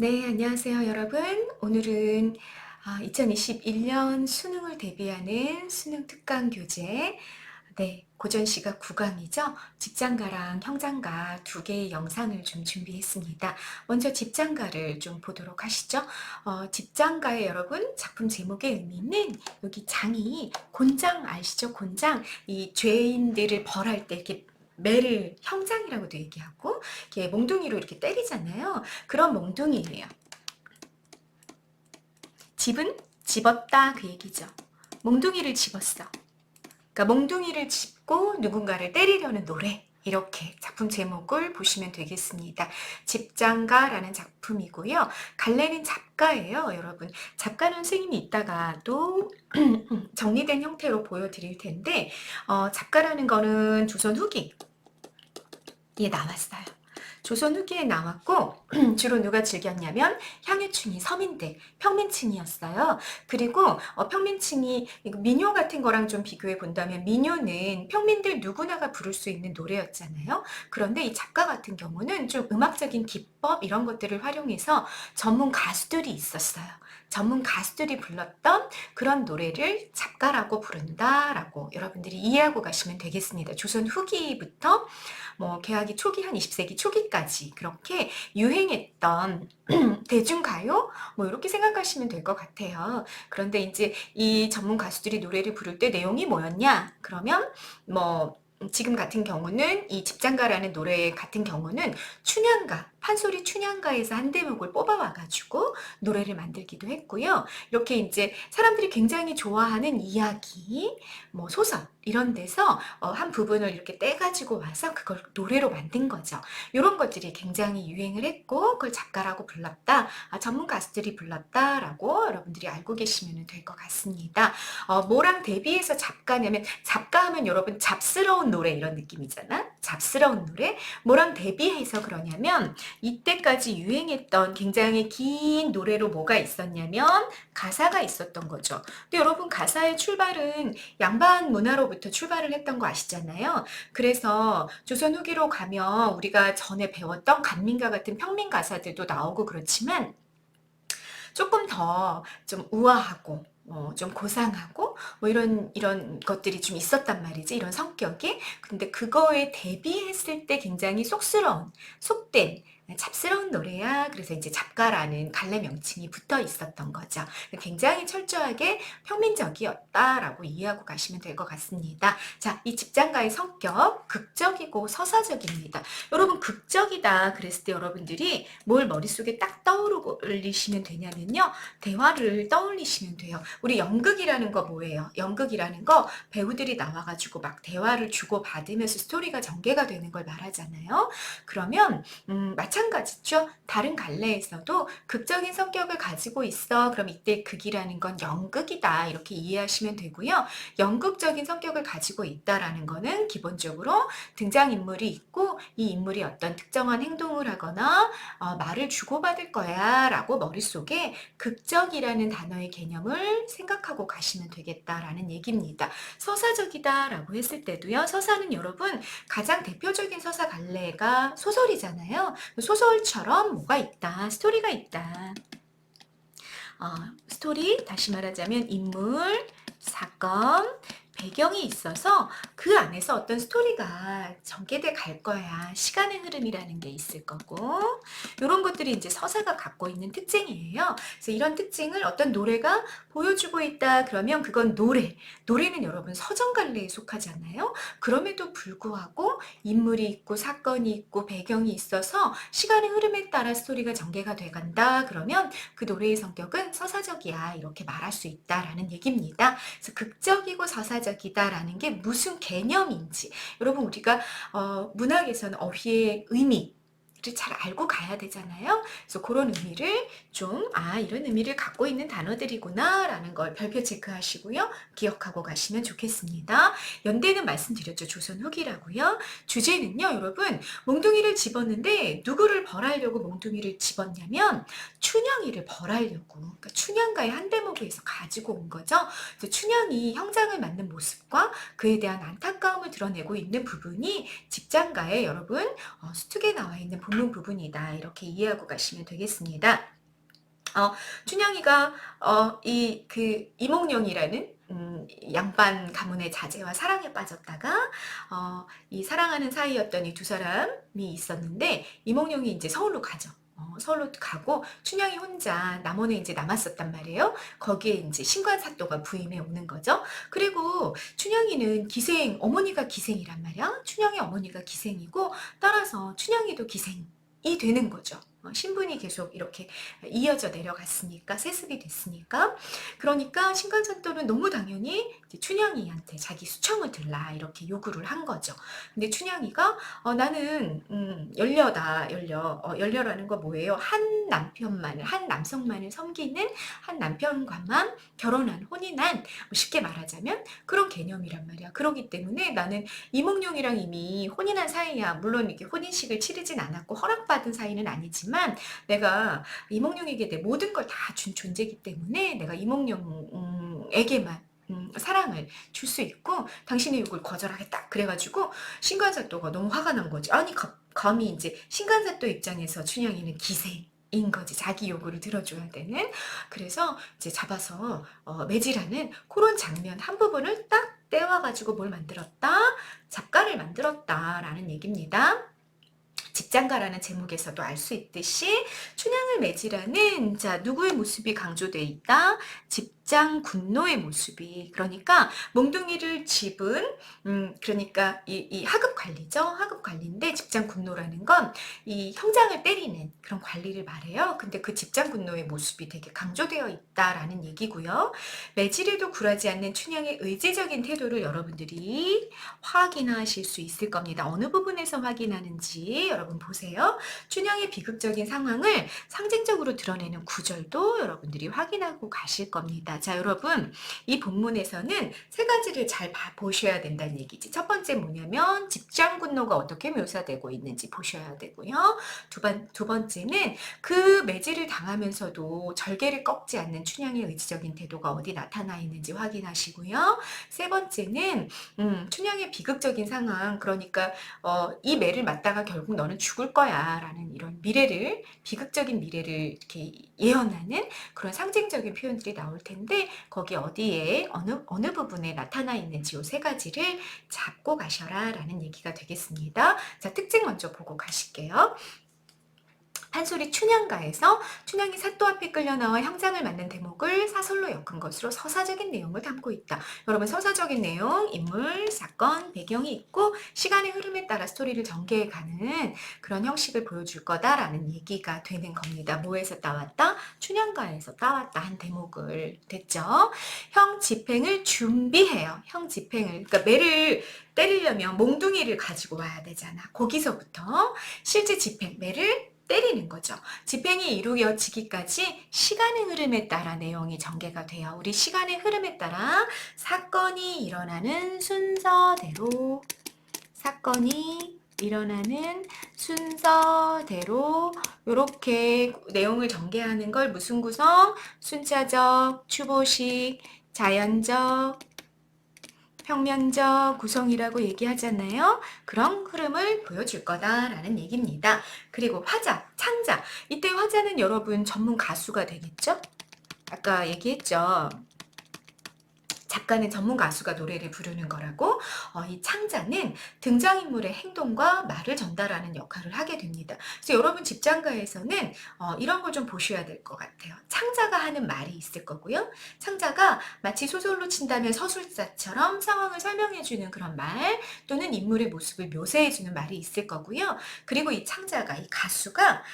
네, 안녕하세요, 여러분. 오늘은 2021년 수능을 대비하는 수능 특강 교재, 네, 고전 시각 9강이죠. 집장가랑 형장가 두 개의 영상을 좀 준비했습니다. 먼저 집장가를 좀 보도록 하시죠. 집장가의 여러분, 작품 제목의 의미는 여기 장이 곤장 아시죠? 곤장. 이 죄인들을 벌할 때 이렇게 매를 형장이라고도 얘기하고, 이렇게 몽둥이로 이렇게 때리잖아요. 그런 몽둥이예요. 집은 집었다 그 얘기죠. 몽둥이를 집었어. 그러니까 몽둥이를 짚고 누군가를 때리려는 노래. 이렇게 작품 제목을 보시면 되겠습니다. 집장가라는 작품이고요. 갈래는 작가예요, 여러분. 작가는 선생님이 이따가 또 정리된 형태로 보여드릴 텐데, 작가라는 거는 조선 후기에 나왔어요. 조선 후기에 나왔고 주로 누가 즐겼냐면 향유층이 서민들, 평민층이었어요. 그리고 평민층이 민요 같은 거랑 좀 비교해 본다면 민요는 평민들 누구나가 부를 수 있는 노래였잖아요. 그런데 이 작가 같은 경우는 좀 음악적인 기법 이런 것들을 활용해서 전문 가수들이 있었어요. 전문 가수들이 불렀던 그런 노래를 작가라고 부른다라고 여러분들이 이해하고 가시면 되겠습니다. 조선 후기부터 뭐 개화기 초기 한 20세기 초기까지 그렇게 유행했던 대중가요? 뭐 이렇게 생각하시면 될 것 같아요. 그런데 이제 이 전문 가수들이 노래를 부를 때 내용이 뭐였냐? 그러면 뭐 지금 같은 경우는 이 집장가라는 노래 같은 경우는 춘향가, 판소리 춘향가에서 한 대목을 뽑아와가지고 노래를 만들기도 했고요. 이렇게 이제 사람들이 굉장히 좋아하는 이야기, 뭐 소설 이런 데서 한 부분을 이렇게 떼가지고 와서 그걸 노래로 만든 거죠. 이런 것들이 굉장히 유행을 했고 그걸 작가라고 불렀다. 전문 가수들이 불렀다라고 여러분들이 알고 계시면 될 것 같습니다. 뭐랑 대비해서 작가냐면 작가 하면 여러분 잡스러운 노래 이런 느낌이잖아. 잡스러운 노래. 뭐랑 대비해서 그러냐면 이때까지 유행했던 굉장히 긴 노래로 뭐가 있었냐면 가사가 있었던 거죠. 근데 여러분 가사의 출발은 양반 문화로부터 출발을 했던 거 아시잖아요. 그래서 조선 후기로 가면 우리가 전에 배웠던 간민가 같은 평민 가사들도 나오고 그렇지만 조금 더 좀 우아하고 좀 고상하고 뭐 이런 것들이 좀 있었단 말이지. 이런 성격이. 근데 그거에 대비했을 때 굉장히 쏙스러운, 속된 잡스러운 노래야. 그래서 이제 잡가라는 갈래 명칭이 붙어 있었던 거죠. 굉장히 철저하게 평민적이었다라고 이해하고 가시면 될 것 같습니다. 자, 이 집장가의 성격, 극적이고 서사적입니다. 여러분, 극적이다 그랬을 때 여러분들이 뭘 머릿속에 딱 떠올리시면 되냐면요. 대화를 떠올리시면 돼요. 우리 연극이라는 거 뭐예요? 연극이라는 거 배우들이 나와가지고 막 대화를 주고받으면서 스토리가 전개가 되는 걸 말하잖아요. 그러면 마찬가지죠. 다른 갈래에서도 극적인 성격을 가지고 있어. 그럼 이때 극이라는 건 연극이다. 이렇게 이해하시면 되고요. 연극적인 성격을 가지고 있다라는 거는 기본적으로 등장인물이 있고 이 인물이 어떤 특정한 행동을 하거나 말을 주고받을 거야 라고 머릿속에 극적이라는 단어의 개념을 생각하고 가시면 되겠다라는 얘기입니다. 서사적이다 라고 했을 때도요. 서사는 여러분 가장 대표적인 서사 갈래가 소설이잖아요. 소설처럼 뭐가 있다. 스토리가 있다. 스토리 다시 말하자면 인물, 사건, 배경이 있어서 그 안에서 어떤 스토리가 전개돼 갈 거야. 시간의 흐름이라는 게 있을 거고 이런 것들이 이제 서사가 갖고 있는 특징이에요. 그래서 이런 특징을 어떤 노래가 보여주고 있다 그러면 그건 노래. 노래는 여러분 서정갈래에 속하잖아요. 그럼에도 불구하고 인물이 있고 사건이 있고 배경이 있어서 시간의 흐름에 따라 스토리가 전개가 돼 간다 그러면 그 노래의 성격은 서사적이야 이렇게 말할 수 있다라는 얘기입니다. 그래서 극적이고 서사적이다라는 게 무슨 개념인지 여러분 우리가 문학에서는 어휘의 의미 잘 알고 가야 되잖아요. 그래서 그런 의미를 좀, 이런 의미를 갖고 있는 단어들이구나, 라는 걸 별표 체크하시고요. 기억하고 가시면 좋겠습니다. 연대는 말씀드렸죠. 조선 후기라고요. 주제는요, 여러분, 몽둥이를 집었는데, 누구를 벌하려고 몽둥이를 집었냐면, 춘향이를 벌하려고. 그러니까 춘향가의 한 대목에서 가지고 온 거죠. 그래서 춘향이 형장을 맞는 모습과 그에 대한 안타까움을 드러내고 있는 부분이 집장가에 여러분, 수특에 나와 있는 본문 부분이다. 이렇게 이해하고 가시면 되겠습니다. 춘향이가 이몽룡이라는 양반 가문의 자제와 사랑에 빠졌다가 이 사랑하는 사이였던 이 두 사람이 있었는데 이몽룡이 이제 서울로 가죠. 서울로 가고 춘향이 혼자 남원에 이제 남았었단 말이에요. 거기에 이제 신관사또가 부임해 오는 거죠. 그리고 춘향이는 어머니가 기생이란 말이야. 춘향이 어머니가 기생이고 따라서 춘향이도 기생이 되는 거죠. 신분이 계속 이렇게 이어져 내려갔으니까 세습이 됐으니까 그러니까 신관사또는 너무 당연히 이제 춘향이한테 자기 수청을 들라 이렇게 요구를 한 거죠. 근데 춘향이가 나는 열려라는 거 뭐예요? 한 남성만을 섬기는 한 남편과만 결혼한 혼인한 뭐 쉽게 말하자면 그런 개념이란 말이야. 그러기 때문에 나는 이몽룡이랑 이미 혼인한 사이야. 물론 이렇게 혼인식을 치르진 않았고 허락받은 사이는 아니지만 내가 이몽룡에게 내 모든 걸 다 준 존재이기 때문에 내가 이몽룡에게만 사랑을 줄 수 있고 당신의 요구를 거절하겠다. 그래가지고 신관사또가 너무 화가 난 거지. 아니 감히 이제 신관사또 입장에서 춘향이는 기생인 거지. 자기 요구를 들어줘야 되는. 그래서 이제 잡아서 매질하는 그런 장면 한 부분을 딱 떼와가지고 뭘 만들었다? 작가를 만들었다라는 얘기입니다. 집장가라는 제목에서도 알 수 있듯이 춘향을 매질하는 자 누구의 모습이 강조돼 있다? 집장 군노의 모습이 그러니까 몽둥이를 집은 그러니까 이 하급 관리죠. 하급 관리인데 집장 군노라는 건 이 형장을 때리는 그런 관리를 말해요. 근데 그 집장 군노의 모습이 되게 강조되어 있다라는 얘기고요. 매질에도 굴하지 않는 춘향의 의지적인 태도를 여러분들이 확인하실 수 있을 겁니다. 어느 부분에서 확인하는지 여러분 보세요. 춘향의 비극적인 상황을 상징적으로 드러내는 구절도 여러분들이 확인하고 가실 겁니다. 자, 여러분 이 본문에서는 세 가지를 잘 보셔야 된다는 얘기지. 첫 번째 뭐냐면 집장군노가 어떻게 묘사되고 있는지 보셔야 되고요. 두 번째는 그 매질을 당하면서도 절개를 꺾지 않는 춘향의 의지적인 태도가 어디 나타나 있는지 확인하시고요. 세 번째는 춘향의 비극적인 상황 그러니까 이 매를 맞다가 결국 너는 죽을 거야 라는 이런 비극적인 미래를 이렇게 예언하는 그런 상징적인 표현들이 나올 텐데 거기 어디에 어느 부분에 나타나 있는지 이 세 가지를 잡고 가셔라 라는 얘기가 되겠습니다. 자, 특징 먼저 보고 가실게요. 판소리 춘향가에서 춘향이 사또 앞에 끌려 나와 형장을 맡는 대목을 사설로 엮은 것으로 서사적인 내용을 담고 있다. 여러분 서사적인 내용, 인물, 사건, 배경이 있고 시간의 흐름에 따라 스토리를 전개해가는 그런 형식을 보여줄 거다라는 얘기가 되는 겁니다. 뭐에서 따왔다? 춘향가에서 따왔다 한 대목을 됐죠. 형 집행을 준비해요. 형 집행을 그러니까 매를 때리려면 몽둥이를 가지고 와야 되잖아. 거기서부터 실제 집행, 매를 때리는 거죠. 집행이 이루어지기까지 시간의 흐름에 따라 내용이 전개가 돼요. 우리 시간의 흐름에 따라 사건이 일어나는 순서대로 이렇게 내용을 전개하는 걸 무슨 구성? 순차적, 추보식, 자연적, 평면적 구성이라고 얘기하잖아요. 그런 흐름을 보여줄 거다라는 얘기입니다. 그리고 화자, 창자. 이때 화자는 여러분 전문 가수가 되겠죠? 아까 얘기했죠. 작가는 전문 가수가 노래를 부르는 거라고. 이 창자는 등장인물의 행동과 말을 전달하는 역할을 하게 됩니다. 그래서 여러분 집장가에서는 이런 걸 좀 보셔야 될 것 같아요. 창자가 하는 말이 있을 거고요. 창자가 마치 소설로 친다면 서술사처럼 상황을 설명해주는 그런 말 또는 인물의 모습을 묘사해주는 말이 있을 거고요. 그리고 이 창자가, 이 가수가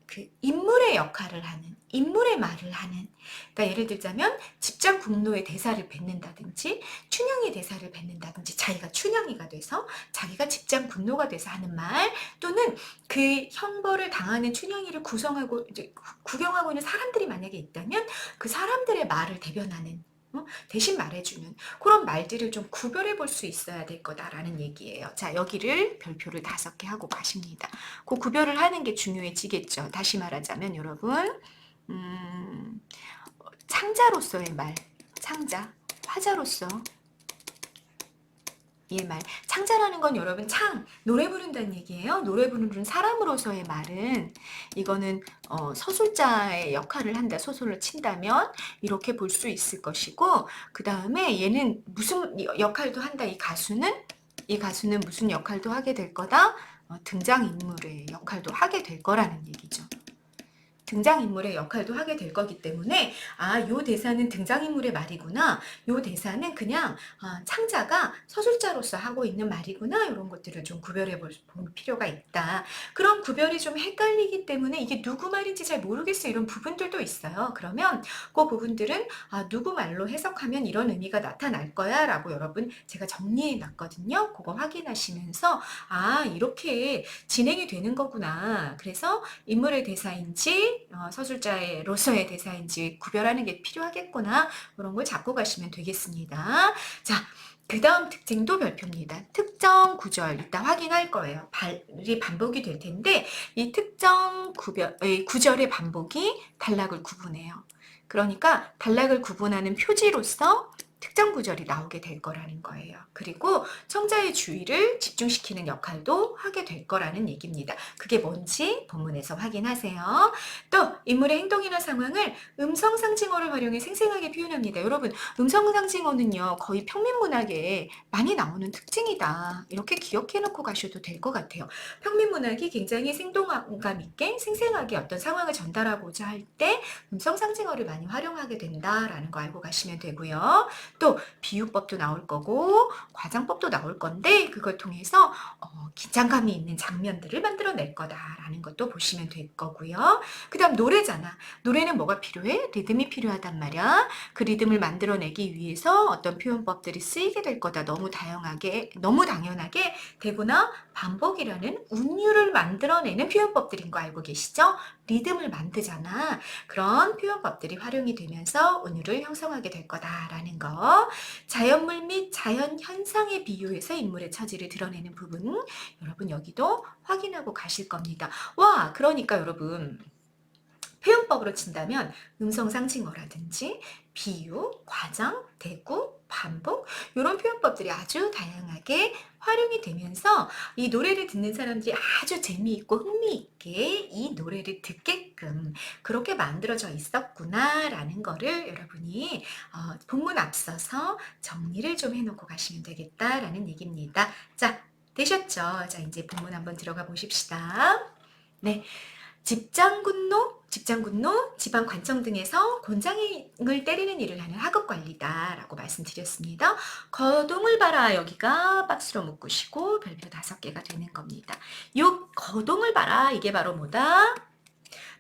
그 인물의 역할을 하는, 인물의 말을 하는, 그러니까 예를 들자면 집장 국노의 대사를 뱉는다든지 춘향의 대사를 뱉는다든지 자기가 춘향이가 돼서 자기가 집장 국노가 돼서 하는 말 또는 그 형벌을 당하는 춘향이를 구성하고 이제 구경하고 있는 사람들이 만약에 있다면 그 사람들의 말을 대변하는 대신 말해주는 그런 말들을 좀 구별해 볼 수 있어야 될 거다라는 얘기예요. 자, 여기를 별표를 5개 하고 가십니다. 그 구별을 하는 게 중요해지겠죠. 다시 말하자면 여러분 창자로서의 말, 창자, 화자로서 말. 창자라는 건 여러분 노래 부른다는 얘기예요. 노래 부르는 사람으로서의 말은 이거는 서술자의 역할을 한다. 소설을 친다면 이렇게 볼 수 있을 것이고 그 다음에 얘는 무슨 역할도 한다. 이 가수는 무슨 역할도 하게 될 거다. 등장인물의 역할도 하게 될 거라는 얘기죠. 등장인물의 역할도 하게 될 거기 때문에 요 대사는 등장인물의 말이구나. 요 대사는 그냥 창자가 서술자로서 하고 있는 말이구나. 이런 것들을 좀 구별해 볼 필요가 있다. 그런 구별이 좀 헷갈리기 때문에 이게 누구 말인지 잘 모르겠어. 이런 부분들도 있어요. 그러면 그 부분들은 누구 말로 해석하면 이런 의미가 나타날 거야 라고 여러분 제가 정리해 놨거든요. 그거 확인하시면서 이렇게 진행이 되는 거구나. 그래서 인물의 대사인지 서술자로서의 대사인지 구별하는 게 필요하겠구나. 그런 걸 잡고 가시면 되겠습니다. 자, 그 다음 특징도 별표입니다. 특정 구절 이따 확인할 거예요. 발이 반복이 될 텐데 이 특정 구절의 반복이 단락을 구분해요. 그러니까 단락을 구분하는 표지로서 특정 구절이 나오게 될 거라는 거예요. 그리고 청자의 주의를 집중시키는 역할도 하게 될 거라는 얘기입니다. 그게 뭔지 본문에서 확인하세요. 또 인물의 행동이나 상황을 음성상징어를 활용해 생생하게 표현합니다. 여러분 음성상징어는요 거의 평민문학에 많이 나오는 특징이다. 이렇게 기억해 놓고 가셔도 될 것 같아요. 평민문학이 굉장히 생동감 있게 생생하게 어떤 상황을 전달하고자 할 때 음성상징어를 많이 활용하게 된다라는 거 알고 가시면 되고요. 또 비유법도 나올 거고 과장법도 나올 건데 그걸 통해서 긴장감이 있는 장면들을 만들어낼 거다라는 것도 보시면 될 거고요. 그 다음 노래잖아. 노래는 뭐가 필요해? 리듬이 필요하단 말이야. 그 리듬을 만들어내기 위해서 어떤 표현법들이 쓰이게 될 거다. 너무 당연하게 되거나 반복이라는 운율을 만들어내는 표현법들인 거 알고 계시죠? 리듬을 만들잖아. 그런 표현법들이 활용이 되면서 운율을 형성하게 될 거다라는 거. 자연물 및 자연현상에 비유해서 인물의 처지를 드러내는 부분 여러분 여기도 확인하고 가실 겁니다. 그러니까 여러분 표현법으로 친다면 음성상징어라든지 비유, 과장, 대구, 반복 이런 표현법들이 아주 다양하게 활용이 되면서 이 노래를 듣는 사람들이 아주 재미있고 흥미있게 이 노래를 듣게끔 그렇게 만들어져 있었구나라는 거를 여러분이 본문 앞서서 정리를 좀 해놓고 가시면 되겠다라는 얘기입니다. 자, 되셨죠? 자, 이제 본문 한번 들어가 보십시다. 네. 직장근로, 지방관청 등에서 곤장을 때리는 일을 하는 하급관리다라고 말씀드렸습니다. 거동을 봐라 여기가 박스로 묶으시고 별표 5개가 되는 겁니다. 요 거동을 봐라 이게 바로 뭐다?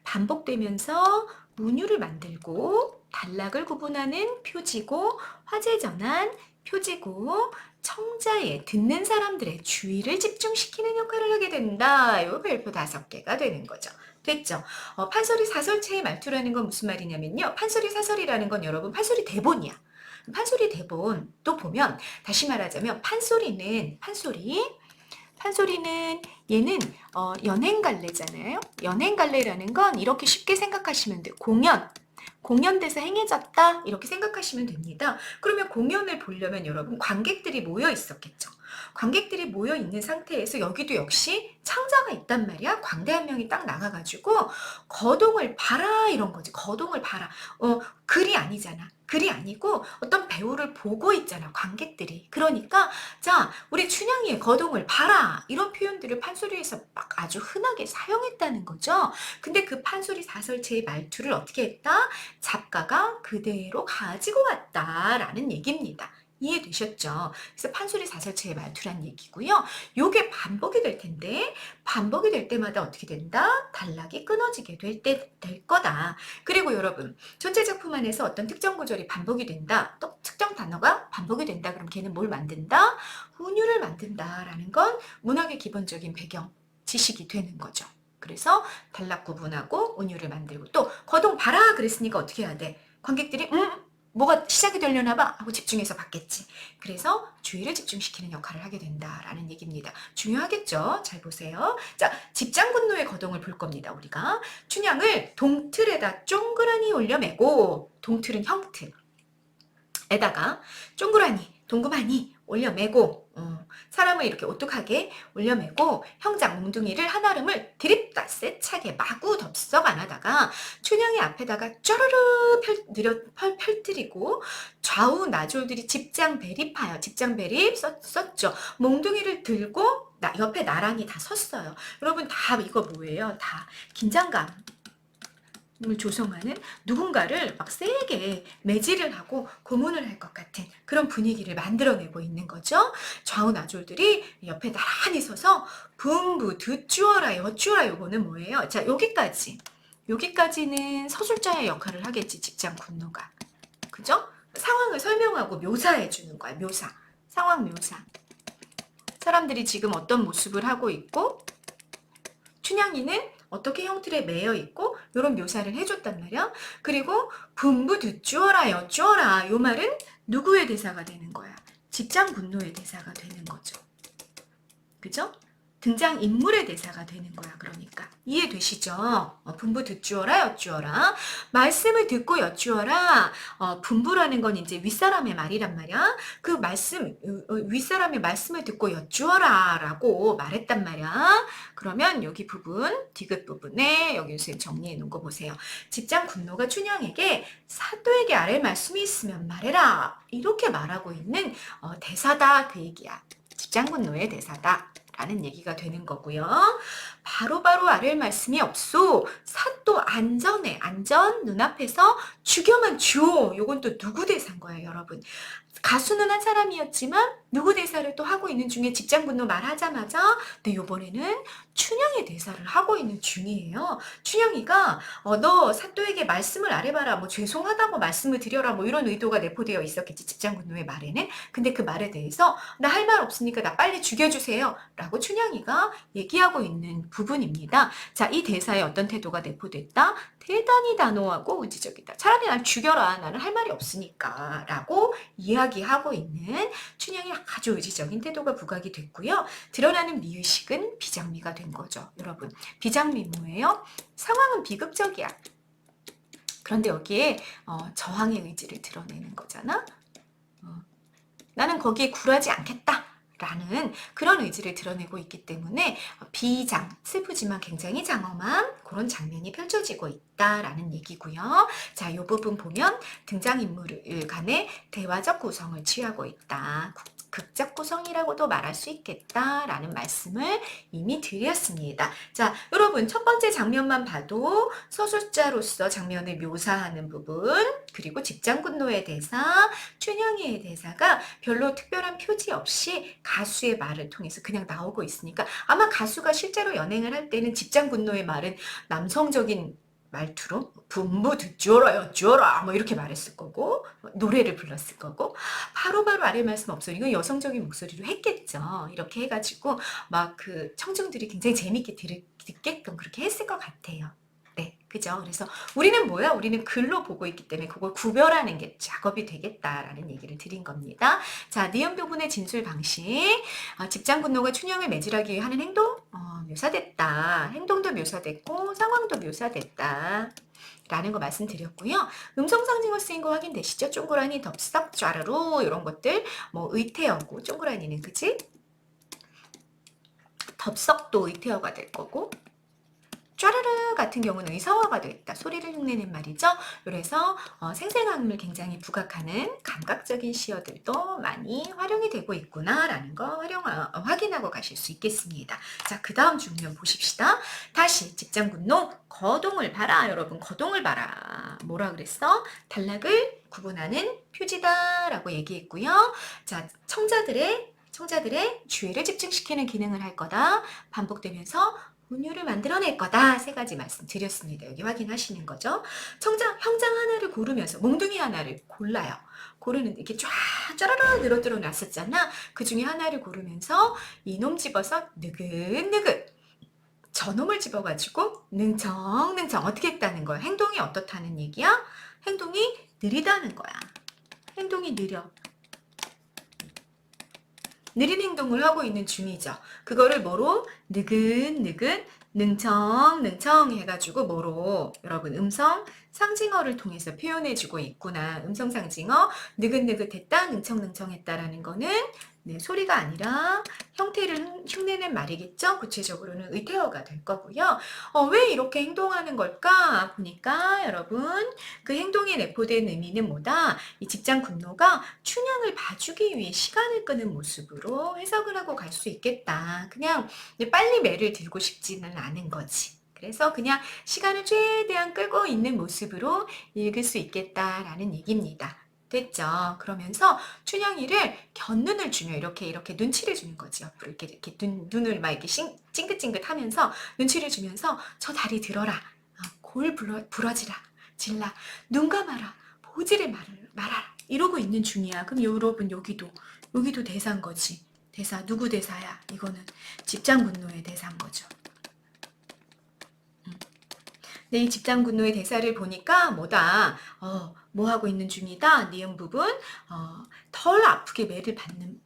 반복되면서 문유를 만들고 단락을 구분하는 표지고 화제전환 표지고 청자의 듣는 사람들의 주의를 집중시키는 역할을 하게 된다. 요 별표 5개가 되는 거죠. 됐죠? 판소리 사설체의 말투라는 건 무슨 말이냐면요. 판소리 사설이라는 건 여러분 판소리 대본이야. 판소리 대본 또 보면 다시 말하자면 판소리는 얘는 연행갈래잖아요. 연행갈래라는 건 이렇게 쉽게 생각하시면 돼요. 공연돼서 행해졌다 이렇게 생각하시면 됩니다. 그러면 공연을 보려면 여러분 관객들이 모여 있었겠죠. 관객들이 모여 있는 상태에서 여기도 역시 창자가 있단 말이야. 광대 한 명이 딱 나가가지고 거동을 봐라 이런 거지. 거동을 봐라. 글이 아니잖아. 글이 아니고 어떤 배우를 보고 있잖아. 관객들이. 그러니까 자 우리 춘향이의 거동을 봐라 이런 표현들을 판소리에서 막 아주 흔하게 사용했다는 거죠. 근데 그 판소리 사설체의 말투를 어떻게 했다? 작가가 그대로 가지고 왔다라는 얘기입니다. 이해되셨죠? 그래서 판소리 사설체의 말투란 얘기고요. 요게 반복이 될 텐데 반복이 될 때마다 어떻게 된다? 단락이 끊어지게 될 거다. 그리고 여러분 전체 작품 안에서 어떤 특정 구절이 반복이 된다. 또 특정 단어가 반복이 된다. 그럼 걔는 뭘 만든다? 운율을 만든다라는 건 문학의 기본적인 배경 지식이 되는 거죠. 그래서 단락 구분하고 운율을 만들고 또 거동 봐라 그랬으니까 어떻게 해야 돼? 관객들이 뭐가 시작이 되려나 봐 하고 집중해서 봤겠지. 그래서 주의를 집중시키는 역할을 하게 된다라는 얘기입니다. 중요하겠죠? 잘 보세요. 자, 집장군노의 거동을 볼 겁니다. 우리가 춘향을 동틀에다 쫑그라니 올려매고 동틀은 형틀 에다가 쫑그라니 동그마니 올려매고 사람을 이렇게 오뚝하게 올려매고 형장 몽둥이를 한아름을 드립다 세차게 마구 덥석 안 하다가 춘향이 앞에다가 쪼르르 펼뜨리고 좌우 나졸들이 집장 배립하여 집장 배립 썼죠. 몽둥이를 들고 옆에 나란히 다 섰어요. 여러분 다 이거 뭐예요? 다 긴장감 을 조성하는 누군가를 막 세게 매질을 하고 고문을 할 것 같은 그런 분위기를 만들어내고 있는 거죠. 좌우 나졸들이 옆에 나란히 서서 분부 듣주어라 여쭈어라 요거는 뭐예요? 자 여기까지는 서술자의 역할을 하겠지 직장 군노가 그죠? 상황을 설명하고 묘사해 주는 거야. 묘사 상황 묘사 사람들이 지금 어떤 모습을 하고 있고 춘향이는 어떻게 형틀에 매여 있고 이런 묘사를 해줬단 말이야. 그리고 분부 듣주어라 여쭈어라 요 말은 누구의 대사가 되는 거야? 직장 군노의 대사가 되는 거죠. 그죠? 등장인물의 대사가 되는 거야. 그러니까 이해되시죠? 분부 듣주어라 여쭈어라 말씀을 듣고 여쭈어라 분부라는 건 이제 윗사람의 말이란 말이야. 그 말씀 윗사람의 말씀을 듣고 여쭈어라 라고 말했단 말이야. 그러면 여기 부분 디귿 부분에 여기 선생님 정리해 놓은 거 보세요. 직장 군노가 춘향에게 사또에게 아랠 말씀이 있으면 말해라 이렇게 말하고 있는 대사다 그 얘기야. 직장 군노의 대사다 라는 얘기가 되는 거고요. 바로바로 아랠 말씀이 없소. 사또 안전해. 안전 눈앞에서 죽여만 줘. 요건 또 누구 대사인 거예요, 여러분. 가수는 한 사람이었지만 누구 대사를 또 하고 있는 중에 직장 분노 말하자마자 네, 요번에는 춘향의 대사를 하고 있는 중이에요. 춘향이가 너 사또에게 말씀을 아뢰봐라. 뭐 죄송하다고 말씀을 드려라. 뭐 이런 의도가 내포되어 있었겠지. 직장 분노의 말에는. 근데 그 말에 대해서 나 할 말 없으니까 나 빨리 죽여주세요. 라고 춘향이가 얘기하고 있는 부분입니다. 자, 이 대사에 어떤 태도가 내포됐다? 대단히 단호하고 의지적이다. 차라리 날 죽여라. 나는 할 말이 없으니까. 라고 이야기하고 있는 춘향의 아주 의지적인 태도가 부각이 됐고요. 드러나는 미의식은 비장미가 된 거죠. 여러분 비장미뭐예요? 상황은 비극적이야. 그런데 여기에 저항의 의지를 드러내는 거잖아. 나는 거기에 굴하지 않겠다. 라는 그런 의지를 드러내고 있기 때문에 비장, 슬프지만 굉장히 장엄한 그런 장면이 펼쳐지고 있다라는 얘기고요. 자, 이 부분 보면 등장인물 간의 대화적 구성을 취하고 있다. 극적 구성이라고도 말할 수 있겠다라는 말씀을 이미 드렸습니다. 자, 여러분 첫 번째 장면만 봐도 서술자로서 장면을 묘사하는 부분 그리고 직장군노의 대사, 춘향이의 대사가 별로 특별한 표지 없이 가수의 말을 통해서 그냥 나오고 있으니까 아마 가수가 실제로 연행을 할 때는 직장군노의 말은 남성적인 말투로 분부 듣주어라 여쭈어라 뭐 이렇게 말했을 거고 노래를 불렀을 거고 바로바로 아래 말씀 없어 이건 여성적인 목소리로 했겠죠. 이렇게 해가지고 막 그 청중들이 굉장히 재밌게 듣게끔 그렇게 했을 것 같아요. 네, 그죠? 그래서 우리는 뭐야? 우리는 글로 보고 있기 때문에 그걸 구별하는 게 작업이 되겠다라는 얘기를 드린 겁니다. 자, 니은 부분의 진술 방식. 직장 군노가 춘향을 매질하기 위해 하는 행동? 묘사됐다. 행동도 묘사됐고 상황도 묘사됐다. 라는 거 말씀드렸고요. 음성상징어 쓰인 거 확인되시죠? 쫑그라니, 덥석, 쫘르르 이런 것들 뭐 의태어고 쫑그라니는 그치? 덥석도 의태어가 될 거고 쫘르르 같은 경우는 의성어가 됐다. 소리를 흉내낸 말이죠. 그래서 생생함을 굉장히 부각하는 감각적인 시어들도 많이 활용이 되고 있구나라는 거 확인하고 가실 수 있겠습니다. 자, 그 다음 중면 보십시다. 다시 직장군노 거동을 봐라. 여러분 거동을 봐라. 뭐라 그랬어? 단락을 구분하는 표지다 라고 얘기했고요. 자, 청자들의 주의를 집중시키는 기능을 할 거다. 반복되면서 운율을 만들어낼 거다. 세 가지 말씀드렸습니다. 여기 확인하시는 거죠. 형장 하나를 고르면서 몽둥이 하나를 골라요. 고르는데 이렇게 쫙 늘어뜨려 놨었잖아. 그 중에 하나를 고르면서 이놈 집어서 느긋느긋 저놈을 집어가지고 능청능청 어떻게 했다는 거야. 행동이 어떻다는 얘기야? 행동이 느리다는 거야. 행동이 느려. 느린 행동을 하고 있는 중이죠. 그거를 뭐로? 느긋느긋 능청능청 해가지고 뭐로? 여러분 음성 상징어를 통해서 표현해주고 있구나. 음성 상징어 느긋느긋했다 능청능청했다라는 거는 네, 소리가 아니라 형태를 흉내낸 말이겠죠? 구체적으로는 의태어가 될 거고요. 왜 이렇게 행동하는 걸까? 보니까 여러분, 그 행동에 내포된 의미는 뭐다? 이 직장 군노가 춘향을 봐주기 위해 시간을 끄는 모습으로 해석을 하고 갈 수 있겠다. 그냥 빨리 매를 들고 싶지는 않은 거지. 그래서 그냥 시간을 최대한 끌고 있는 모습으로 읽을 수 있겠다라는 얘기입니다. 됐죠? 그러면서 춘향이를 곁눈을 주며 이렇게 눈치를 주는 거지. 옆으로 이렇게 눈을 막 이렇게 찡긋찡긋 하면서 눈치를 주면서 저 다리 들어라. 골 부러지라. 질라. 눈 감아라. 보지를 말아라. 이러고 있는 중이야. 그럼 여러분 여기도 대사인 거지. 대사 누구 대사야? 이거는 집장군노의 대사인 거죠. 네, 이 집장군노의 대사를 보니까 뭐 하고 있는 중이다. 니은 부분, 덜 아프게 매를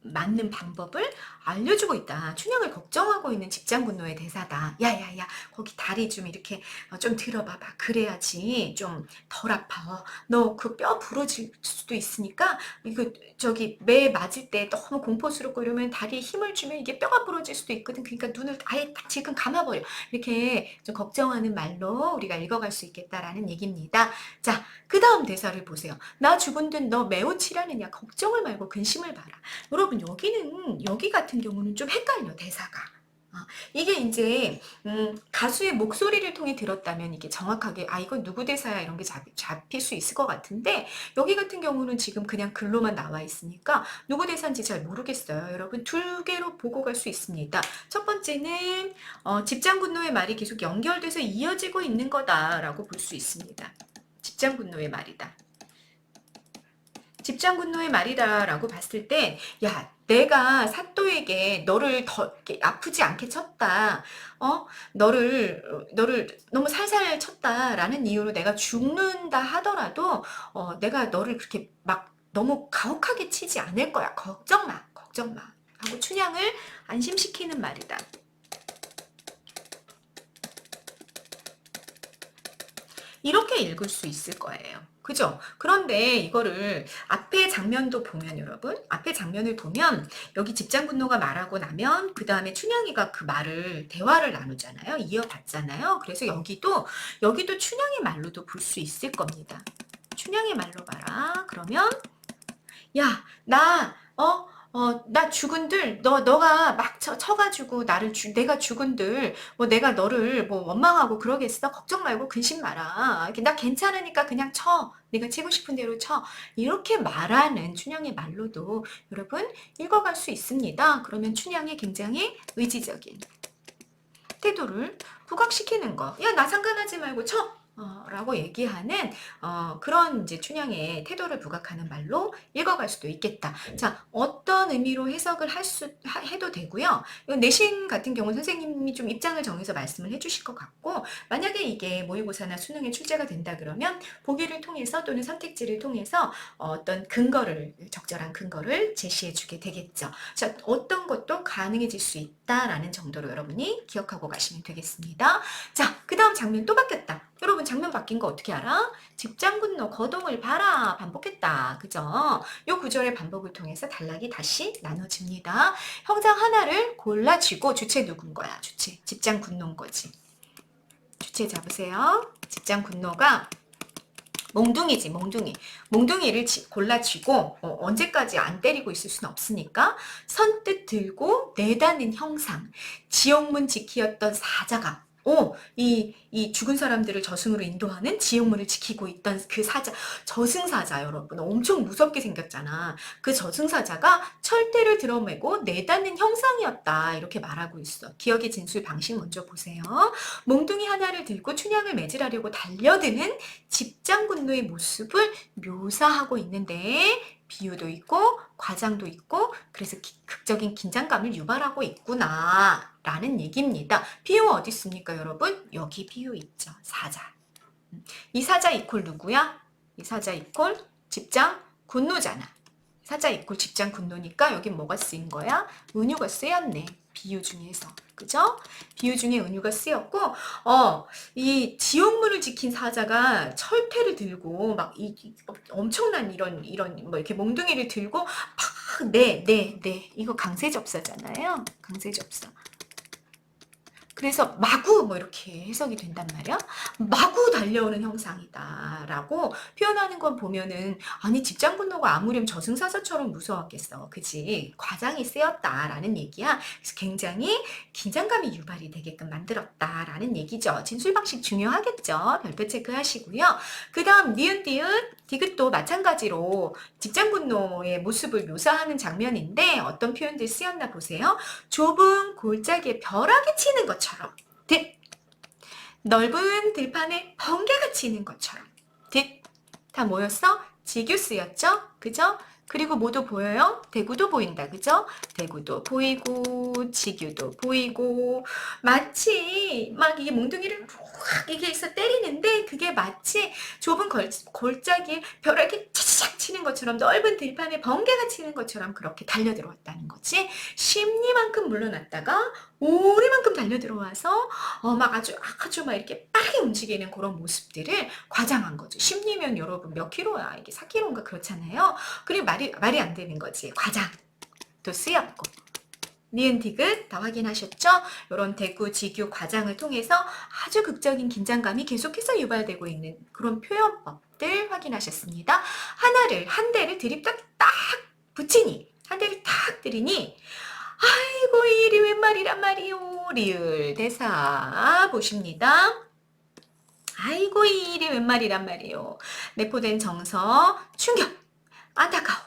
맞는 방법을 알려주고 있다. 춘향을 걱정하고 있는 집장군노의 대사다. 야야야, 거기 다리 좀 이렇게 좀 들어봐봐. 그래야지 좀 덜 아파. 너 그 뼈 부러질 수도 있으니까 이거 저기 매 맞을 때 너무 공포스럽고 이러면 다리에 힘을 주면 이게 뼈가 부러질 수도 있거든. 그러니까 눈을 아예 딱 지금 감아버려. 이렇게 좀 걱정하는 말로 우리가 읽어갈 수 있겠다라는 얘기입니다. 자, 그 다음 대사를 보세요. 나 죽은 듯 너 매우 치라느냐. 걱정을 말고 근심을 봐라. 여러분 여기 같은 경우는 좀 헷갈려 대사가. 이게 이제 가수의 목소리를 통해 들었다면 이게 정확하게 이건 누구 대사야 이런 게 잡힐 수 있을 것 같은데 여기 같은 경우는 지금 그냥 글로만 나와 있으니까 누구 대사인지 잘 모르겠어요. 여러분 두 개로 보고 갈 수 있습니다. 첫 번째는 집장군노의 말이 계속 연결돼서 이어지고 있는 거다라고 볼 수 있습니다. 집장군노의 말이다. 집장군노의 말이다라고 봤을 때, 야, 내가 사또에게 너를 더 아프지 않게 쳤다. 너를 너무 살살 쳤다라는 이유로 내가 죽는다 하더라도, 내가 너를 그렇게 막 너무 가혹하게 치지 않을 거야. 걱정 마, 걱정 마. 하고 춘향을 안심시키는 말이다. 이렇게 읽을 수 있을 거예요. 그죠? 그런데 이거를 앞에 장면도 보면 여러분, 앞에 장면을 보면 여기 집장군노가 말하고 나면 그 다음에 춘향이가 그 말을 대화를 나누잖아요. 이어받잖아요. 그래서 여기도 춘향의 말로도 볼 수 있을 겁니다. 춘향의 말로 봐라. 그러면 야, 나 죽은들, 너가 막 쳐가지고 내가 죽은들, 뭐 내가 너를 뭐 원망하고 그러겠어? 걱정 말고 근심 마라. 나 괜찮으니까 그냥 쳐. 내가 치고 싶은 대로 쳐. 이렇게 말하는 춘향의 말로도 여러분 읽어갈 수 있습니다. 그러면 춘향이 굉장히 의지적인 태도를 부각시키는 거. 야, 나 상관하지 말고 쳐! 라고 얘기하는 그런 이제 춘향의 태도를 부각하는 말로 읽어갈 수도 있겠다. 자, 어떤 의미로 해석을 해도 되고요. 이건 내신 같은 경우는 선생님이 좀 입장을 정해서 말씀을 해주실 것 같고, 만약에 이게 모의고사나 수능에 출제가 된다 그러면 보기를 통해서 또는 선택지를 통해서 어떤 적절한 근거를 제시해 주게 되겠죠. 자, 어떤 것도 가능해질 수 있다라는 정도로 여러분이 기억하고 가시면 되겠습니다. 자, 그 다음 장면 또 바뀌었다. 여러분 장면 바뀐 거 어떻게 알아? 집장군노 거동을 봐라 반복했다. 그죠? 요 구절의 반복을 통해서 단락이 다시 나눠집니다. 형상 하나를 골라쥐고 주체 누군 거야? 주체. 집장군노인 거지. 주체 잡으세요. 집장군노가 몽둥이지 몽둥이. 몽둥이를 골라쥐고 언제까지 안 때리고 있을 수는 없으니까 선뜻 들고 내다는 형상. 지옥문 지키었던 사자가 이 죽은 사람들을 저승으로 인도하는 지옥문을 지키고 있던 그 저승사자 여러분 엄청 무섭게 생겼잖아. 그 저승사자가 철퇴를 들어매고 내닫는 형상이었다. 이렇게 말하고 있어. 기억의 진술 방식 먼저 보세요. 몽둥이 하나를 들고 춘향을 매질하려고 달려드는 집장군노의 모습을 묘사하고 있는데 비유도 있고 과장도 있고 그래서 극적인 긴장감을 유발하고 있구나 라는 얘기입니다. 비유 어디 있습니까 여러분? 여기 비유 있죠. 사자. 이 사자 이퀄 누구야? 이 사자 이퀄 집장 군노잖아. 사자 이퀄 집장 군노니까 여기 뭐가 쓰인 거야? 은유가 쓰였네. 비유 중에서. 그죠? 비유 중에 은유가 쓰였고, 이 지옥문을 지킨 사자가 철퇴를 들고, 막, 엄청난 뭐, 이렇게 몽둥이를 들고, 막 네, 네, 네. 이거 강세접사잖아요. 강세접사. 그래서 마구 뭐 이렇게 해석이 된단 말이야. 마구 달려오는 형상이다라고 표현하는 건 보면은 아니 직장 분노가 아무렴 저승사자처럼 무서웠겠어. 그지? 과장이 세였다라는 얘기야. 그래서 굉장히 긴장감이 유발이 되게끔 만들었다라는 얘기죠. 진술 방식 중요하겠죠. 별표 체크하시고요. 그 다음 니은 디귿도 마찬가지로 직장 분노의 모습을 묘사하는 장면인데 어떤 표현들 쓰였나 보세요. 좁은 골짜기에 벼락이 치는 것처럼 넓은 들판에 번개가 치는 것처럼 다 모였어? 지규 쓰였죠? 그죠? 그리고 뭐도 보여요? 대구도 보인다. 그죠? 대구도 보이고 지규도 보이고 마치 막 이게 몽둥이를 확 이게 있어 때리는데 그게 마치 좁은 골짜기에 벼락이 차차작 치는 것처럼 넓은 들판에 번개가 치는 것처럼 그렇게 달려들어왔다는 거지. 심리만큼 물러났다가 오리만큼 달려들어와서 막 아주 막 이렇게 빠르게 움직이는 그런 모습들을 과장한 거죠. 심리면 여러분 몇 킬로야? 이게 4킬로인가 그렇잖아요. 그리고 말이 안 되는 거지. 과장도 쓰였고. 니은 디귿 다 확인하셨죠? 이런 대구, 지규, 과장을 통해서 아주 극적인 긴장감이 계속해서 유발되고 있는 그런 표현법들 확인하셨습니다. 한 대를 드립딱 딱 붙이니 한 대를 딱 들이니 아이고 이 일이 웬 말이란 말이오. 리을 대사 보십니다. 아이고 이 일이 웬 말이란 말이오. 내포된 정서, 충격, 안타까움,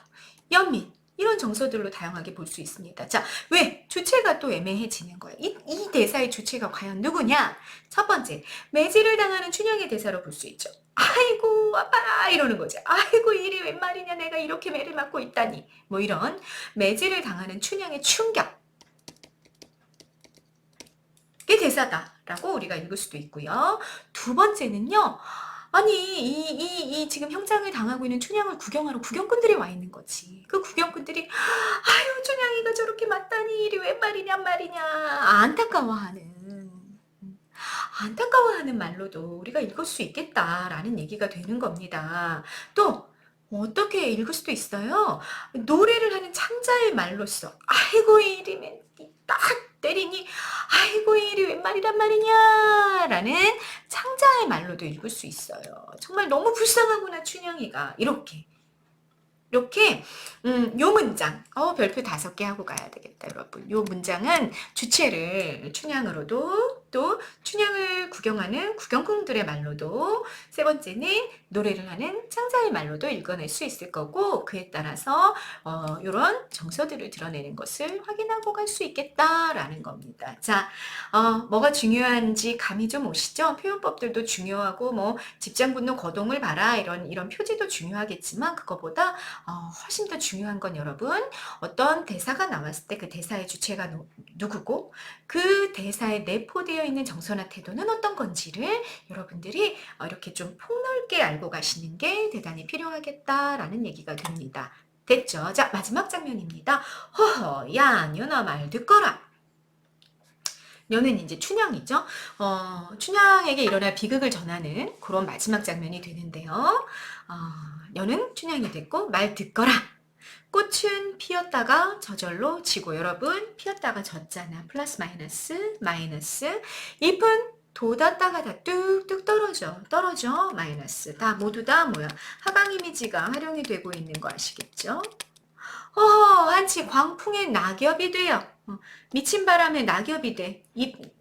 연민 이런 정서들로 다양하게 볼 수 있습니다. 자, 왜? 주체가 또 애매해지는 거예요. 이 대사의 주체가 과연 누구냐? 첫 번째, 매질을 당하는 춘향의 대사로 볼 수 있죠. 아이고 아파라 이러는 거지. 아이고 일이 웬 말이냐 내가 이렇게 매를 맞고 있다니. 뭐 이런 매질을 당하는 춘향의 충격. 이게 대사다라고 우리가 읽을 수도 있고요. 두 번째는요. 아니 이 지금 형장을 당하고 있는 춘향을 구경하러 구경꾼들이 와 있는 거지. 그 구경꾼들이 아유 춘향이가 저렇게 맞다니 이리 웬 말이냐 안타까워하는 말로도 우리가 읽을 수 있겠다라는 얘기가 되는 겁니다. 또 어떻게 읽을 수도 있어요. 노래를 하는 창자의 말로써 아이고 이리면 딱 때리니 아이고 이 일이 웬 말이란 말이냐 라는 창자의 말로도 읽을 수 있어요. 정말 너무 불쌍하구나 춘향이가 이렇게 요 문장 별표 5개 하고 가야 되겠다 여러분. 요 문장은 주체를 춘향으로도 또 춘향을 구경하는 구경꾼들의 말로도 세 번째는 노래를 하는 창자의 말로도 읽어낼 수 있을 거고 그에 따라서 이런 정서들을 드러내는 것을 확인하고 갈 수 있겠다라는 겁니다. 자, 뭐가 중요한지 감이 좀 오시죠? 표현법들도 중요하고 뭐 집장분노 거동을 봐라 이런 표지도 중요하겠지만 그거보다 훨씬 더 중요한 건 여러분 어떤 대사가 나왔을 때 그 대사의 주체가 누구고 그 대사에 내포되어 있는 정서나 태도는 어떤 건지를 여러분들이 이렇게 좀 폭넓게 알고 가시는 게 대단히 필요하겠다라는 얘기가 됩니다. 됐죠? 자 마지막 장면입니다. 허허 야 년아 말 듣거라. 년은 이제 춘향이죠. 춘향에게 일어날 비극을 전하는 그런 마지막 장면이 되는데요. 년은 춘향이 됐고 말 듣거라. 꽃은 피었다가 저절로 지고 여러분 피었다가 졌잖아. 플러스 마이너스 잎은 돋았다가 다 뚝뚝 떨어져 마이너스 다 모두 다 뭐야 하강 이미지가 활용이 되고 있는 거 아시겠죠? 한치 광풍의 낙엽이 돼요. 미친 바람에 낙엽이 돼.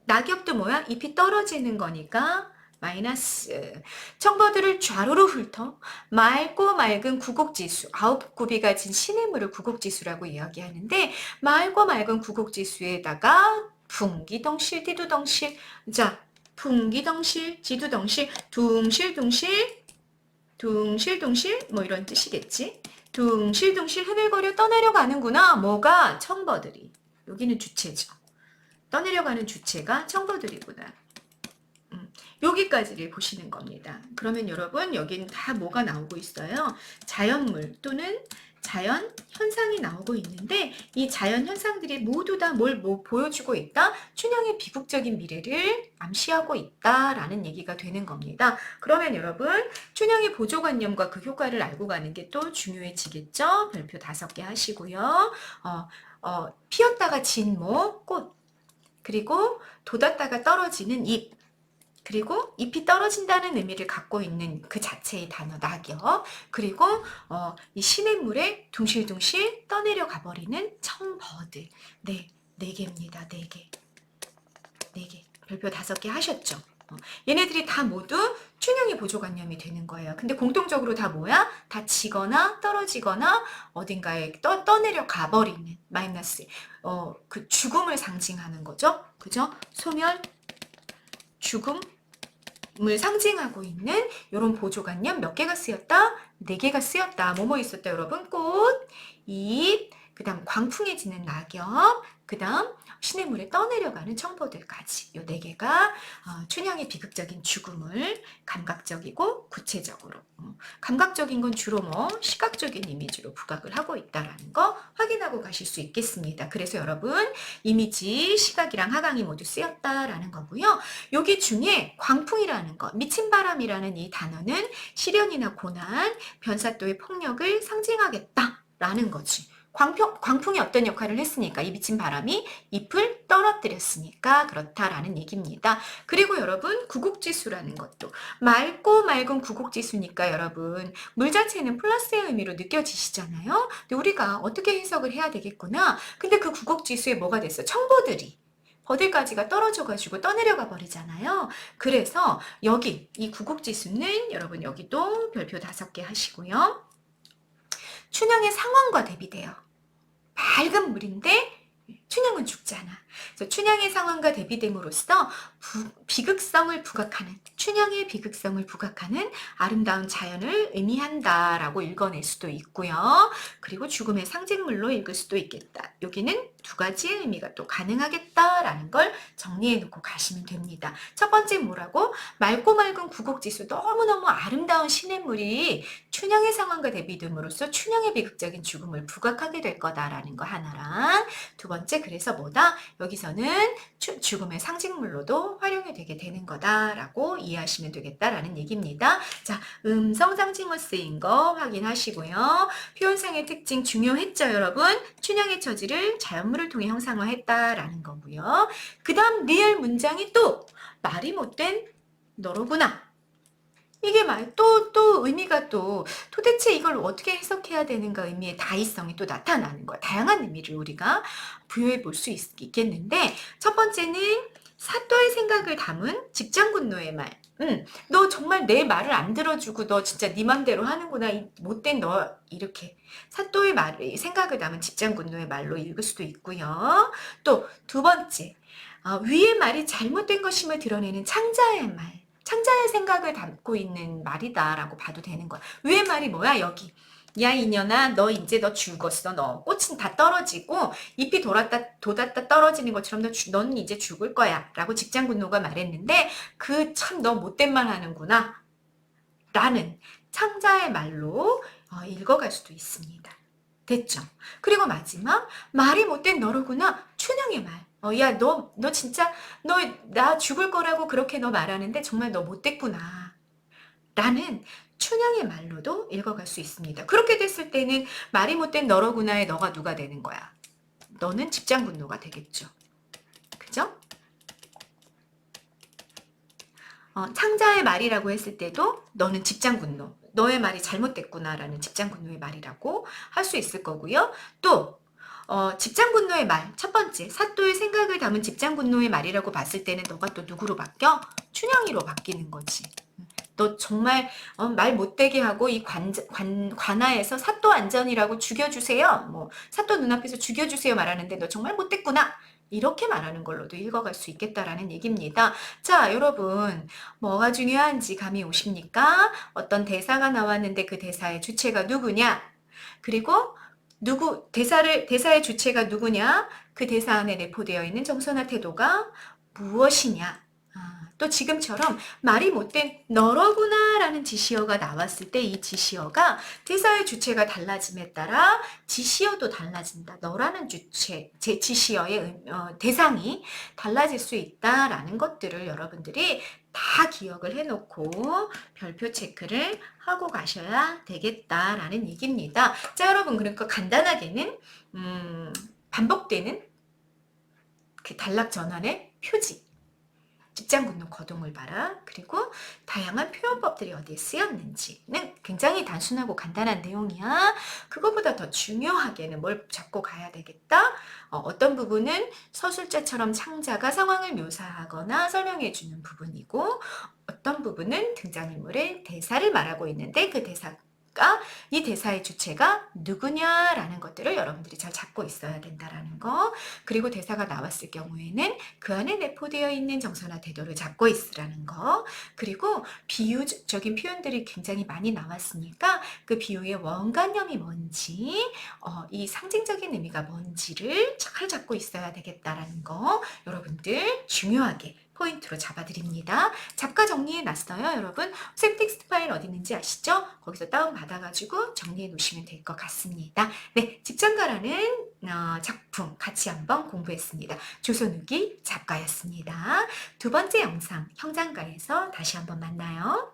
낙엽도 뭐야? 잎이 떨어지는 거니까 마이너스. 청버들을 좌로로 훑어 맑고 맑은 구곡지수 9굽이 가진 시냇물을 구곡지수라고 이야기하는데 맑고 맑은 구곡지수에다가 풍기덩실 디두덩실 자 풍기덩실 지두덩실 둥실둥실 뭐 이런 뜻이겠지. 둥실둥실 흐들거려 떠내려가는구나. 뭐가? 청버들이. 여기는 주체죠. 떠내려가는 주체가 청버들이구나. 여기까지를 보시는 겁니다. 그러면 여러분 여기는 다 뭐가 나오고 있어요? 자연물 또는 자연 현상이 나오고 있는데 이 자연 현상들이 모두 다 뭘 보여주고 있다? 춘향의 비극적인 미래를 암시하고 있다라는 얘기가 되는 겁니다. 그러면 여러분 춘향의 보조관념과 그 효과를 알고 가는 게 또 중요해지겠죠? 별표 5개 하시고요. 피었다가 진 꽃, 그리고 돋았다가 떨어지는 잎, 그리고 잎이 떨어진다는 의미를 갖고 있는 그 자체의 단어 낙엽, 그리고 이 시냇물에 둥실둥실 떠내려 가버리는 청버들. 네, 4개입니다. 4개. 4개. 별표 5개 하셨죠? 얘네들이 다 모두 춘향의 보조관념이 되는 거예요. 근데 공통적으로 다 뭐야? 다 지거나 떨어지거나 어딘가에 떠내려 가버리는 마이너스. 그 죽음을 상징하는 거죠. 그죠? 소멸, 죽음, 을 상징하고 있는 이런 보조관념 몇 개가 쓰였다? 4개가 쓰였다. 뭐뭐 있었다 여러분? 꽃, 잎, 그 다음 광풍해지는 낙엽, 그 다음 시냇물에 떠내려가는 청보들까지 이 4개가 춘향의 비극적인 죽음을 감각적이고 구체적으로 감각적인 건 주로 시각적인 이미지로 부각을 하고 있다는 거 확인하고 가실 수 있겠습니다. 그래서 여러분 이미지, 시각이랑 하강이 모두 쓰였다라는 거고요. 여기 중에 광풍이라는 거, 미친 바람이라는 이 단어는 시련이나 고난, 변사또의 폭력을 상징하겠다라는 거지. 광풍이 어떤 역할을 했으니까 이 미친 바람이 잎을 떨어뜨렸으니까 그렇다라는 얘기입니다. 그리고 여러분 구국지수라는 것도 맑고 맑은 구국지수니까 여러분 물 자체는 플러스의 의미로 느껴지시잖아요. 근데 우리가 어떻게 해석을 해야 되겠구나. 근데 그 구국지수에 뭐가 됐어? 청보들이 버들가지가 떨어져가지고 떠내려가 버리잖아요. 그래서 여기 이 구국지수는 여러분 여기도 별표 5개 하시고요. 춘향의 상황과 대비돼요. 맑은 물인데 춘향은 죽잖아. 그래서 춘향의 상황과 대비됨으로써 비극성을 부각하는, 춘향의 비극성을 부각하는 아름다운 자연을 의미한다라고 읽어낼 수도 있고요. 그리고 죽음의 상징물로 읽을 수도 있겠다. 여기는 2가지의 의미가 또 가능하겠다라는 걸 정리해 놓고 가시면 됩니다. 첫 번째 뭐라고? 맑고 맑은 구곡지수, 너무너무 아름다운 시냇물이 춘향의 상황과 대비됨으로써 춘향의 비극적인 죽음을 부각하게 될 거다라는 거 하나랑, 2번째 그래서 뭐다? 여기서는 죽음의 상징물로도 활용이 되게 되는 거다라고 이해하시면 되겠다라는 얘기입니다. 자, 음성 상징어 쓰인 거 확인하시고요. 표현상의 특징 중요했죠, 여러분? 춘향의 처지를 자연물을 통해 형상화했다라는 거고요. 그 다음 리얼 문장이 또 말이 못된 너로구나. 이게 또 의미가 또 도대체 이걸 어떻게 해석해야 되는가 의미의 다이성이 또 나타나는 거야. 다양한 의미를 우리가 부여해 볼 수 있겠는데 첫 번째는 사또의 생각을 담은 직장군노의 말. 너 정말 내 말을 안 들어주고 너 진짜 네 맘대로 하는구나. 이 못된 너 이렇게 사또의 말을 생각을 담은 직장군노의 말로 읽을 수도 있고요. 또 2번째 위의 말이 잘못된 것임을 드러내는 창자의 말. 창자의 생각을 담고 있는 말이다라고 봐도 되는 거야. 위의 말이 뭐야? 여기. 야 이년아 너 이제 너 죽었어. 너 꽃은 다 떨어지고 잎이 돋았다 떨어지는 것처럼 넌 이제 죽을 거야 라고 직장군노가 말했는데 그 참 너 못된 말 하는구나 라는 창자의 말로 읽어갈 수도 있습니다. 됐죠? 그리고 마지막 말이 못된 너로구나. 춘향의 말. 야, 너 진짜, 나 죽을 거라고 그렇게 너 말하는데 정말 너 못됐구나. 라는 춘향의 말로도 읽어갈 수 있습니다. 그렇게 됐을 때는 말이 못된 너로구나의 너가 누가 되는 거야? 너는 직장군노가 되겠죠. 그죠? 창자의 말이라고 했을 때도 너는 직장군노. 너의 말이 잘못됐구나라는 직장군노의 말이라고 할 수 있을 거고요. 또 직장군노의 말, 첫 번째 사또의 생각을 담은 직장군노의 말이라고 봤을 때는 너가 또 누구로 바뀌어? 춘향이로 바뀌는 거지. 너 정말 말 못되게 하고 이 관아에서 사또 안전이라고 죽여주세요. 뭐 사또 눈앞에서 죽여주세요 말하는데 너 정말 못됐구나. 이렇게 말하는 걸로도 읽어갈 수 있겠다라는 얘기입니다. 자, 여러분 뭐가 중요한지 감이 오십니까? 어떤 대사가 나왔는데 그 대사의 주체가 누구냐? 그리고 대사의 주체가 누구냐? 그 대사 안에 내포되어 있는 정서나 태도가 무엇이냐? 또 지금처럼 말이 못된 너로구나 라는 지시어가 나왔을 때 이 지시어가 대사의 주체가 달라짐에 따라 지시어도 달라진다. 너라는 주체, 제 지시어의 대상이 달라질 수 있다라는 것들을 여러분들이 다 기억을 해놓고 별표 체크를 하고 가셔야 되겠다라는 얘기입니다. 자, 여러분, 그러니까 간단하게는 반복되는 그 단락 전환의 표지, 직장 굽는 거동을 봐라. 그리고 다양한 표현법들이 어디에 쓰였는지는 굉장히 단순하고 간단한 내용이야. 그거보다 더 중요하게는 뭘 잡고 가야 되겠다. 어떤 부분은 서술자처럼 창자가 상황을 묘사하거나 설명해주는 부분이고, 어떤 부분은 등장인물의 대사를 말하고 있는데 그 대사가 이 대사의 주체가 누구냐라는 것들을 여러분들이 잘 잡고 있어야 된다라는 거. 그리고 대사가 나왔을 경우에는 그 안에 내포되어 있는 정서나 태도를 잡고 있으라는 거. 그리고 비유적인 표현들이 굉장히 많이 나왔으니까 그 비유의 원관념이 뭔지, 이 상징적인 의미가 뭔지를 잘 잡고 있어야 되겠다라는 거. 여러분들 중요하게 포인트로 잡아드립니다. 작가 정리해 놨어요, 여러분. 쌤 텍스트 파일 어디 있는지 아시죠? 거기서 다운받아가지고 정리해 놓으시면 될 것 같습니다. 네, 집정가라는 작품 같이 한번 공부했습니다. 조선욱이 작가였습니다. 두 번째 영상, 형장가에서 다시 한번 만나요.